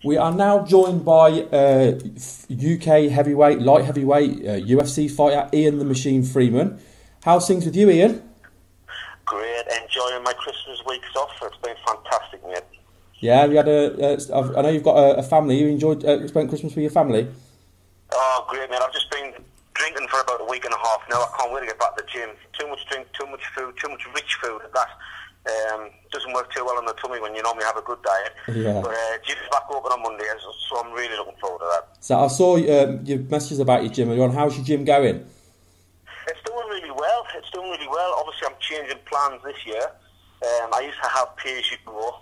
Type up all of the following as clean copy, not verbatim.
We are now joined by UK heavyweight, light heavyweight, UFC fighter Ian the Machine Freeman. How's things with you, Ian? Great, enjoying my Christmas weeks off. It's been fantastic, mate. Yeah, you had I know you've got a family. You enjoyed spent Christmas with your family? Oh, great, man. I've just been drinking for about a week and a half now. I can't wait to get back to the gym. Too much drink, too much food, too much rich food. That doesn't work too well on the tummy when you normally have a good diet. Yeah. But gym's back open on Monday, so I'm really looking forward to that. So I saw your messages about your gym earlier on. How's your gym going? It's doing really well. Obviously, I'm changing plans this year. I used to have pay-as-you-go.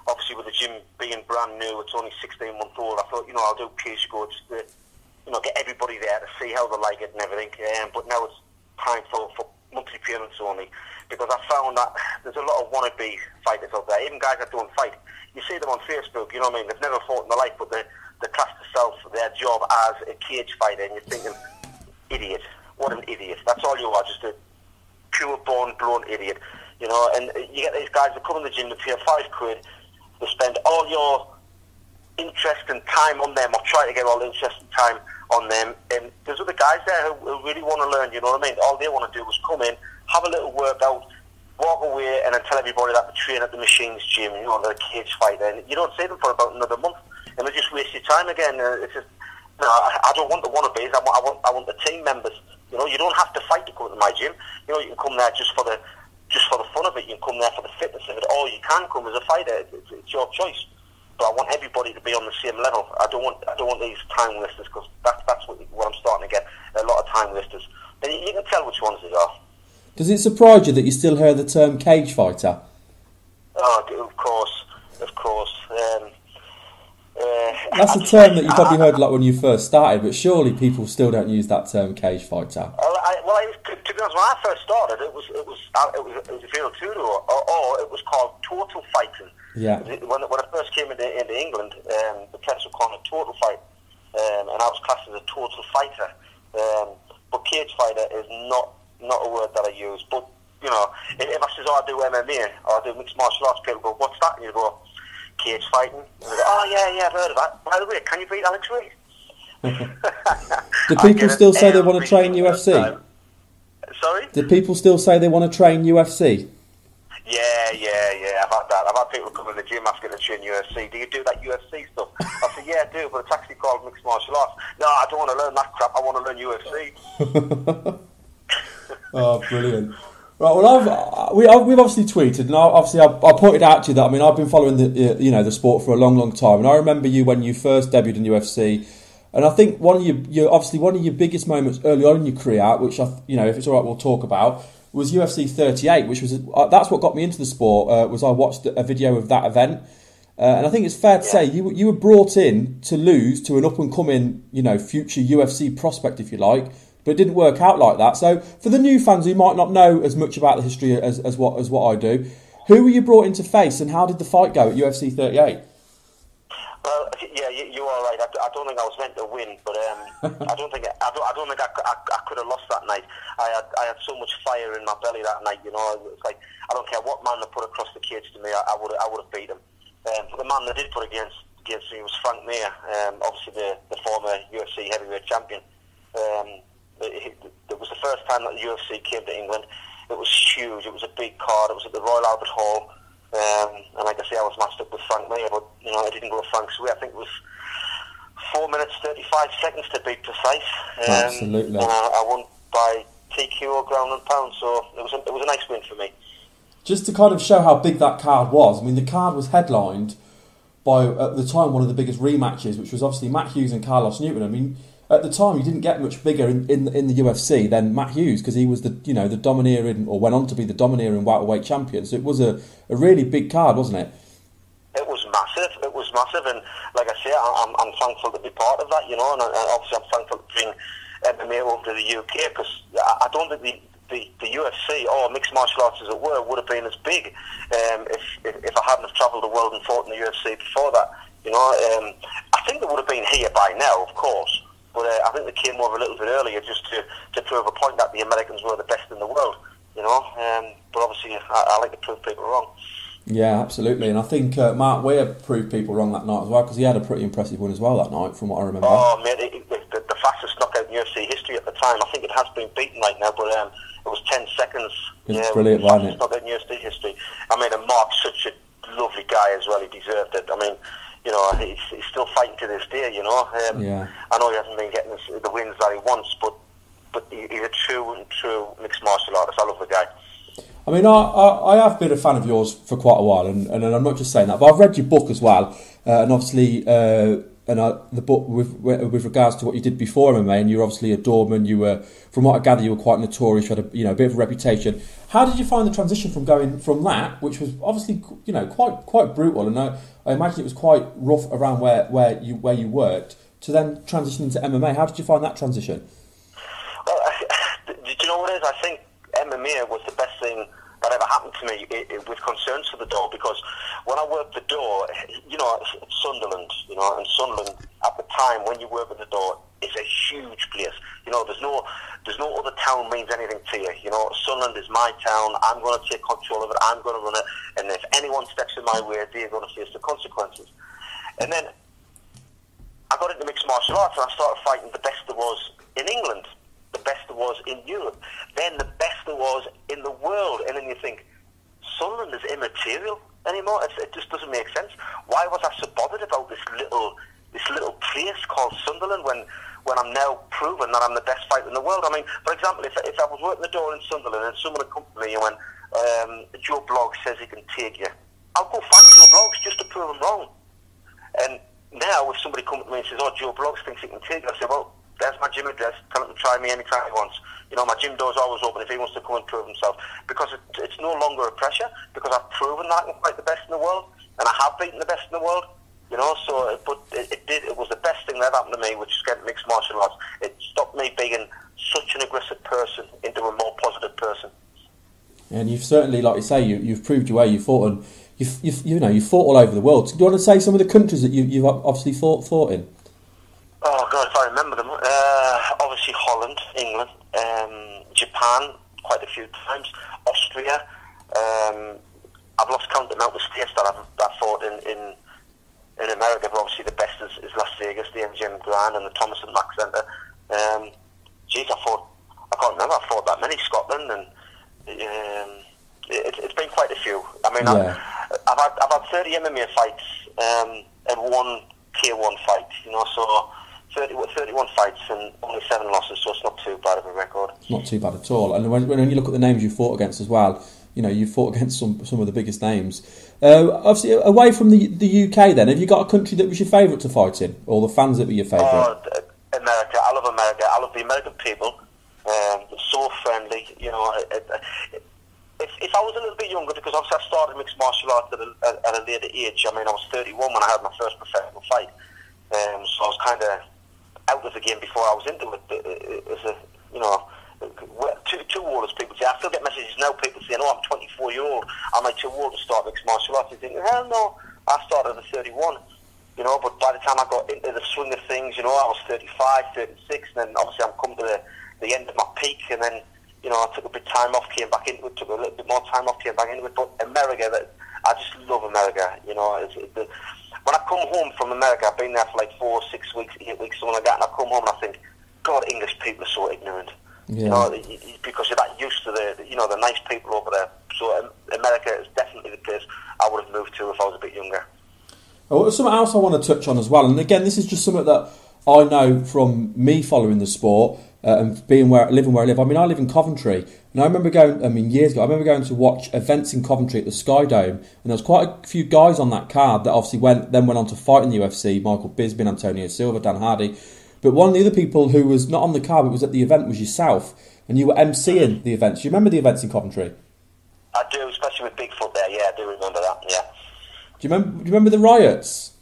Obviously, with the gym being brand new, it's only 16 months old. I thought, I'll do pay-as-you-go just to, get everybody there to see how they like it and everything. But now it's time for monthly payments only, because I found that there's a lot of wannabe fighters out there, even guys that don't fight. You see them on Facebook, you know what I mean? They've never fought in their life, but they class themselves for their job as a cage fighter, and you're thinking, idiot. What an idiot. That's all you are, just a pure born blown idiot. And you get these guys that come in the gym to pay £5, they spend all your interest and time on them, or try to get all the interest and time on them, and there's other guys there who really want to learn, you know what I mean? All they want to do is come in, have a little workout, walk away, and then tell everybody that they train at the Machines gym, they're a cage fighter, and you don't see them for about another month, and they just waste your time again. It's just, I don't want the wannabes, I want the team members. You don't have to fight to come to my gym. You can come there just for the fun of it. You can come there for the fitness of it, or you can come as a fighter. It's your choice. But I want everybody to be on the same level. I don't want these time wasters, because that's what I'm starting to get, a lot of time wasters. And you can tell which ones they are. Does it surprise you that you still hear the term cage fighter? Oh, of course. That's a term that you probably heard when you first started, but surely people still don't use that term cage fighter. To be honest, when I first started, it was Vero Tudo, or it was called total fighting. Yeah. When I first came into England, the press would call it total fight, and I was classed as a total fighter. But cage fighter is not a word that I use. But if I say, I do MMA or I do mixed martial arts, people go, "What's that?" And you go, "Cage fighting." And they go, "Oh yeah, I've heard of that. By the way, can you beat Alex Reed?" Do people still say they want to train UFC? Sorry? Do people still say they want to train UFC? Yeah. I've had that. I've had people come in the gym asking to train UFC. Do you do that UFC stuff? I said, yeah, I do, but it's actually called mixed martial arts. No, I don't want to learn that crap. I want to learn UFC. Oh, brilliant. Right, well, we've obviously tweeted, and I pointed out to you that I've been following the sport for a long time, and I remember you when you first debuted in UFC, and I think one of your biggest moments early on in your career, which if it's all right, we'll talk about, was UFC 38, which was that's what got me into the sport. Was I watched a video of that event, and I think it's fair to say you were brought in to lose to an up and coming future UFC prospect, if you like. But it didn't work out like that. So for the new fans who might not know as much about the history as what I do, who were you brought in to face, and how did the fight go at UFC 38? Well, yeah, you are right. I don't think I was meant to win, but I don't think I could have lost that night. I had so much fire in my belly that night. It's like, I don't care what man they put across the cage to me, I would have beat him. But the man they did put against me was Frank Mir, obviously the former UFC heavyweight champion. It was the first time that the UFC came to England. It was huge. It was a big card. It was at the Royal Albert Hall. And like I say, I was matched up with Frank Mir, but I didn't go Frank's way. I think it was 4 minutes 35 seconds to be precise. Absolutely. And I won by TKO ground and pound. So it was a nice win for me. Just to kind of show how big that card was. The card was headlined by, at the time, one of the biggest rematches, which was obviously Matt Hughes and Carlos Newton. At the time, you didn't get much bigger in the UFC than Matt Hughes, because he was the domineering, or went on to be the domineering welterweight champion. So it was a really big card, wasn't it? It was massive, and like I say, I'm thankful to be part of that, and obviously I'm thankful to bring MMA over to the UK, because I don't think the UFC, or mixed martial arts as it were, would have been as big if I hadn't have travelled the world and fought in the UFC before that. I think they would have been here by now, of course. But I think they came over a little bit earlier just to prove a point that the Americans were the best in the world, But obviously, I like to prove people wrong. Yeah, absolutely. And I think Mark Weir proved people wrong that night as well, because he had a pretty impressive win as well that night, from what I remember. Oh, mate, the fastest knockout in UFC history at the time. I think it has been beaten right now, but it was 10 seconds. It's brilliant, wasn't it? Knockout in UFC history. I mean, and Mark's such a lovely guy as well. He deserved it. I mean, you know, he's still fighting to this day, you know. Yeah. I know he hasn't been getting the wins that he wants, but he's a true mixed martial artist. I love the guy. I mean, I have been a fan of yours for quite a while, and I'm not just saying that, but I've read your book as well, and obviously, the book with regards to what you did before MMA, and you're obviously a doorman. You were, from what I gather, you were quite notorious. You had a bit of a reputation. How did you find the transition from going from that, which was obviously quite brutal, and I imagine it was quite rough around where you worked, to then transitioning to MMA? How did you find that transition? Well, do you know what it is? I think MMA was the best thing that ever happened to me with concerns to the door, because when I worked the door, you know, Sunderland, you know, and Sunderland at the time when you work at the door is a huge place. You know, there's no other town means anything to you. You know, Sunderland is my town. I'm going to take control of it. I'm going to run it. And if anyone steps in my way, they're going to face the consequences. And then I got into mixed martial arts, and I started fighting the best there was in England, the best there was in Europe, then the best there was in the world. And then you think, Sunderland is immaterial anymore. It just doesn't make sense. Why was I so bothered about this little place called Sunderland when I'm now proven that I'm the best fighter in the world? I mean, for example, if I was working the door in Sunderland and someone had come to me and went, Joe Bloggs says he can take you, I'll go find Joe Bloggs just to prove him wrong. And now if somebody comes to me and says, Joe Bloggs thinks he can take you, I say, well, there's my gym address. Tell him to try me anytime he wants. You know, my gym door's always open if he wants to come and prove himself. Because it's no longer a pressure, because I've proven that I can fight the best in the world, and I have beaten the best in the world. You know, so but it was the best thing that happened to me, which is getting mixed martial arts. It stopped me being such an aggressive person into a more positive person. And you've certainly, like you say, you've proved your way. You fought, and you fought all over the world. Do you want to say some of the countries that you've obviously fought in? Oh God, if I remember them. Obviously Holland, England, Japan, quite a few times. Austria. I've lost count of the amount of states that I've fought in America, but obviously the best is Las Vegas, the MGM Grand, and the Thomas and Mack Centre. I can't remember. I fought that many. Scotland, and it's been quite a few. I mean, yeah. I've had 30 MMA fights and one Tier 1 fight. You know, so 31 fights and only 7 losses, so it's not too bad of a record. It's not too bad at all. And when you look at the names you fought against as well, you know, you fought against some of the biggest names. Obviously, away from the UK then, have you got a country that was your favourite to fight in? Or the fans that were your favourite? America. I love America. I love the American people. They're so friendly. You know, if I was a little bit younger, because obviously I started mixed martial arts at a later age. I mean, I was 31 when I had my first professional fight. So I was kind of out of the game before I was into it. As a, you know, too old as people say. I still get messages now, people saying, I'm 24-year-old, am I too old to start mixed martial arts? I think, hell no, I started at 31, you know, but by the time I got into the swing of things, you know, I was 35, 36, and then obviously I'm come to the end of my peak, and then, you know, I took a bit of time off, came back into it, took a little bit more time off, came back into it, but America, I just love America, you know. When I come home from America, I've been there for like 4, 6 weeks, 8 weeks, something like that, and I come home and I think, God, English people are so ignorant. Yeah. You know, because you're that used to the nice people over there. So America is definitely the place I would have moved to if I was a bit younger. Oh, something else I want to touch on as well, and again, this is just something that I know from me following the sport and living where I live. I mean, I live in Coventry, and I remember years ago, I remember going to watch events in Coventry at the Sky Dome, and there was quite a few guys on that card that obviously went on to fight in the UFC, Michael Bisping, Antonio Silva, Dan Hardy. But one of the other people who was not on the card but was at the event was yourself, and you were emceeing the events. Do you remember the events in Coventry? I do, especially with Bigfoot there. Yeah, I do remember that. Yeah. Do you remember the riots?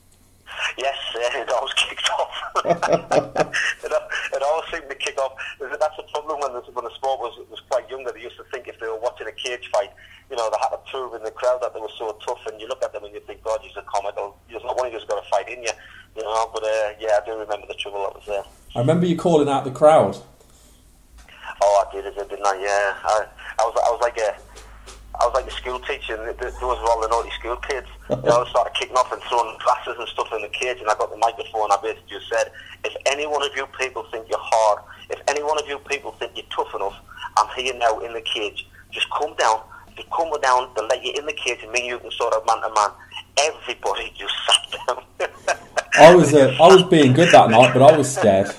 Yes, it always kicked off. It always seemed to kick off. That's the problem when the sport was quite younger. They used to think if they were watching a cage fight, you know, they had to prove in the crowd that they were so tough. And you look at them and you think, God, you're a comical. There's not one of you's got a fight in you. You know, but yeah, I do remember the trouble that was there. I remember you calling out the crowd. Oh, I did, didn't I? Yeah, I was like I was like a school teacher, and those were all the naughty school kids. They all started kicking off and throwing glasses and stuff in the cage, and I got the microphone. I basically just said, if any one of you people think you're hard, if any one of you people think you're tough enough, I'm here now in the cage. Just come down. Just come down. They'll let you in the cage, and me and you can sort of man to man. Everybody just sat down. I was being good that night, but I was scared.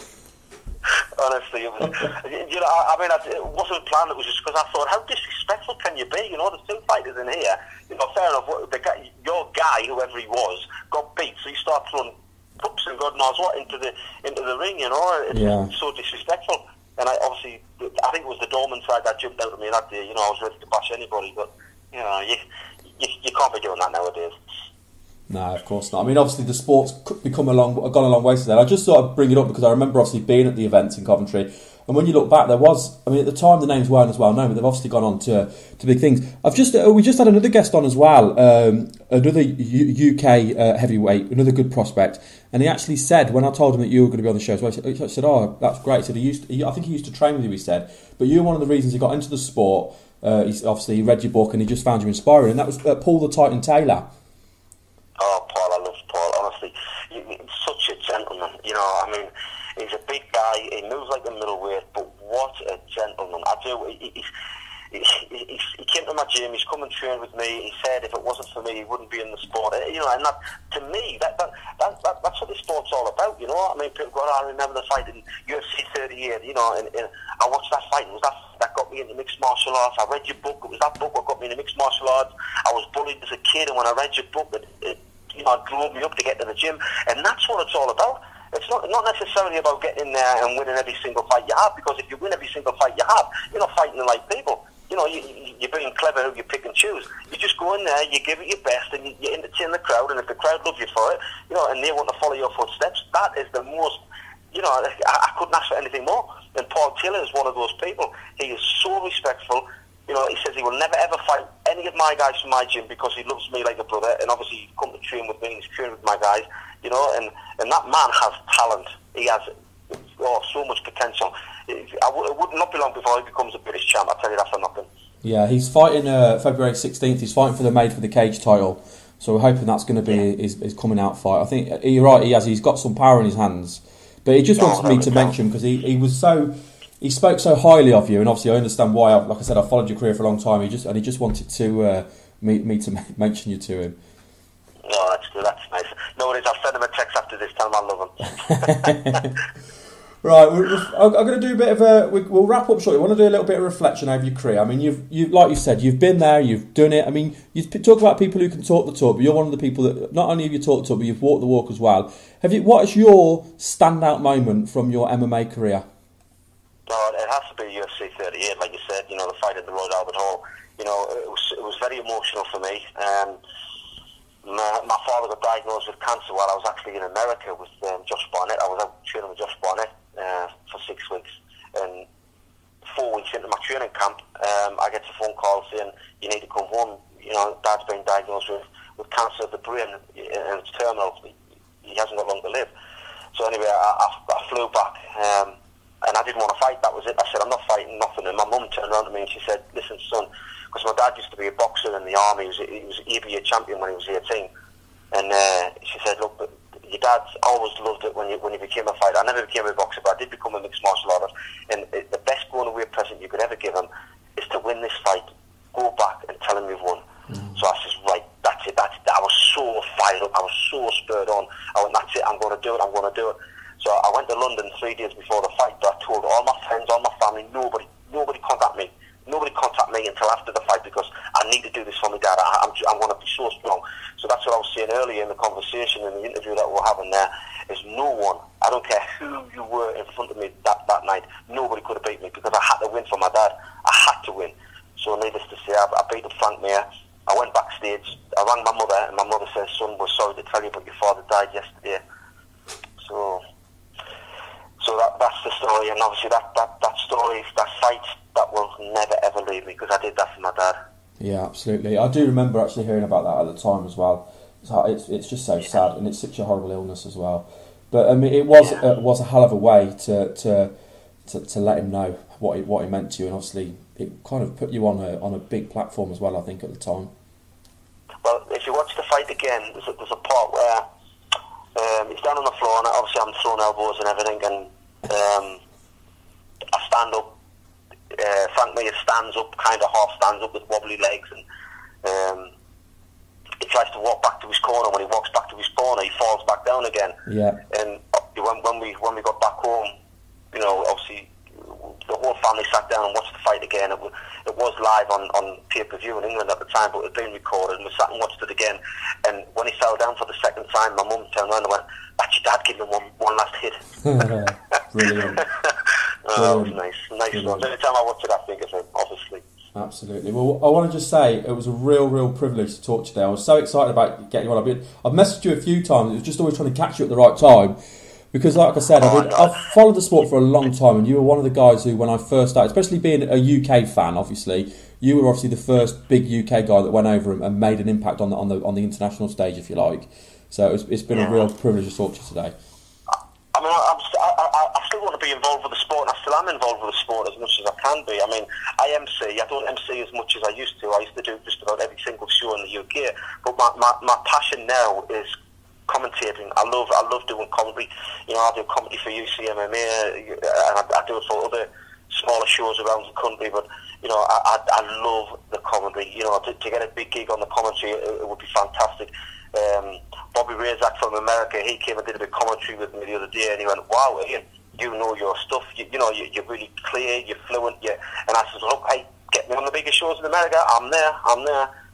Honestly, it was, I mean, it wasn't planned. It was just because I thought, how disrespectful can you be? There's two fighters in here. Fair enough. Your guy, whoever he was, got beat, so you start throwing cups and God knows what into the ring. It's so disrespectful. And I think it was the Dorman side that jumped out at me that day. I was ready to bash anybody, but you can't be doing that nowadays. No, of course not. I mean, obviously the sport's gone a long way since then. I just thought I'd bring it up because I remember obviously being at the events in Coventry, and when you look back, there was, I mean, at the time the names weren't as well known, but they've obviously gone on to big things. We just had another guest on as well, another UK heavyweight, another good prospect, and he actually said, when I told him that you were going to be on the show as well, he said, "Oh, that's great." He said I think he used to train with you. He said, but you're one of the reasons he got into the sport. He read your book and he just found you inspiring, and that was Paul the Titan Taylor. Oh, Paul, I love Paul, honestly. He's such a gentleman, I mean, he's a big guy, he moves like a middleweight, but what a gentleman. He came to my gym, he's come and trained with me, he said if it wasn't for me, he wouldn't be in the sport, and that, to me, that's what the sport's all about, I mean, people go, I remember the fight in UFC 38, and I watched that fight, and it was that got me into mixed martial arts. I read your book, it was that book that got me into mixed martial arts. I was bullied as a kid, and when I read your book, it drove me up to get to the gym, and that's what it's all about. It's not necessarily about getting in there and winning every single fight you have, because if you win every single fight you have, you're not fighting like people. You're being clever who you pick and choose. You just go in there, you give it your best, and you entertain the crowd, and if the crowd love you for it, and they want to follow your footsteps, that is the most, I couldn't ask for anything more. And Paul Taylor is one of those people. He is so respectful. He says he will never ever fight any of my guys from my gym because he loves me like a brother, and obviously he's come to train with me, he's trained with my guys, and that man has talent. He has so much potential. It would not be long before he becomes a British champ, I'll tell you that for nothing. Yeah, he's fighting February 16th, he's fighting for the Made for the Cage title, so we're hoping that's going to be his coming out fight. I think you're right, he's got some power in his hands, but he just wanted me to mention because he spoke so highly of you, and obviously I understand why. Like I said, I followed your career for a long time. He just wanted to me to mention you to him. No, that's good. That's nice. No worries. I'll send him a text after this. Tell him I love him. Right, I'm going to do a bit of we'll wrap up shortly. I want to do a little bit of reflection over your career. I mean, you've like you said, you've been there, you've done it. I mean, you talk about people who can talk the talk, but you're one of the people that not only have you talked the talk, but you've walked the walk as well. What is your standout moment from your MMA career? No, it has to be UFC 38, like you said. The fight at the Royal Albert Hall. It was very emotional for me. My father got diagnosed with cancer while I was actually in America with Josh Barnett. I was out training with Josh Barnett for 6 weeks, and 4 weeks into my training camp, I get a phone call saying you need to come home. Dad's been diagnosed with cancer of the brain, and it's terminal. He hasn't got long to live. So anyway, I flew back. And I didn't want to fight, that was it. I said, I'm not fighting nothing. And my mum turned around to me and she said, listen, son, because my dad used to be a boxer in the army. He was EBA champion when he was 18. And she said, look, your dad's always loved it when you became a fighter. I never became a boxer, but I did become a mixed martial artist. And the best going away present you could ever give him is to win this fight, go back and tell him you've won. So I said, right, that's it. I was so fired up. I was so spurred on. I went, that's it. I'm going to do it. So I went to London 3 days before the fight, but I told all my friends, all my family, nobody contact me. Nobody contact me until after the fight because I need to do this for my dad. I'm going to be so strong. So that's what I was saying earlier in the conversation, in the interview that we're having there, is no one, I don't care who you were in front of me that night, nobody could have beat me because I had to win for my dad. I had to win. So needless to say, I beat up Frank Mir. I went backstage, I rang my mother, and my mother says, son, we're sorry to tell you, but your father died yesterday. So that's the story, and obviously that story, that fight, that will never ever leave me because I did that for my dad. Yeah, absolutely. I do remember actually hearing about that at the time as well. It's just so sad, and it's such a horrible illness as well. But I mean, it was a hell of a way to let him know what he meant to you, and obviously kind of put you on a big platform as well, I think, at the time. Well, if you watch the fight again, there's a part where he's down on the floor, and obviously I'm throwing elbows and everything, and I stand up. Frank Mir stands up, kind of half stands up with wobbly legs, and he tries to walk back to his corner. When he walks back to his corner, he falls back down again. Yeah. And when we got back home, you know, obviously the whole family sat down and watched the fight again. It was live on pay-per-view in England at the time, but it had been recorded, and we sat and watched it again. And when he fell down for the second time, my mum turned around and went, "That's your dad giving him one last hit." Brilliant. Oh, it was nice one. Every time I watch it, I think of him, obviously. Absolutely. Well, I want to just say it was a real privilege to talk to you today. I was so excited about getting you on. I've messaged you a few times. It was just always trying to catch you at the right time. Because, like I said, I've followed the sport for a long time, and you were one of the guys who, when I first started, especially being a UK fan, obviously, you were obviously the first big UK guy that went over and made an impact on the international stage, if you like. So it's been a real privilege to talk to you today. I mean, I still want to be involved with the sport, and I still am involved with the sport as much as I can be. I mean, I don't MC as much as I used to. I used to do just about every single show in the UK, but my passion now is commentating. I love doing comedy. You know, I do comedy for UC MMA, and I do it for other smaller shows around the country. But you know, I love the comedy. You know, to get a big gig on the commentary, it would be fantastic. Bobby Razak from America, he came and did a bit of commentary with me the other day, and he went, "Wow, Ian, you know your stuff. You know, you're really clear, you're fluent." And I said, "Look, hey, get me on the biggest shows in America. I'm there."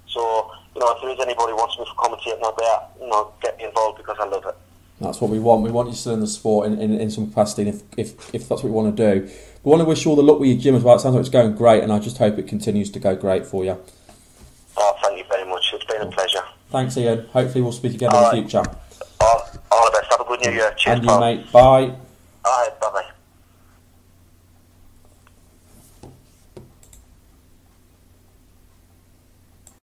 So, you know, if there is anybody who wants me for commentating out there, you know, get me involved, because I love it. That's what we want. We want you still in the sport in some capacity, and if that's what we want to do. We want to wish you all the luck with your gym as well. It sounds like it's going great, and I just hope it continues to go great for you. Oh, thank you very much. It's been a pleasure. Thanks, Ian. Hopefully we'll speak again in the future. All the best. Have a good New Year. Cheers, and you, mate. Bye.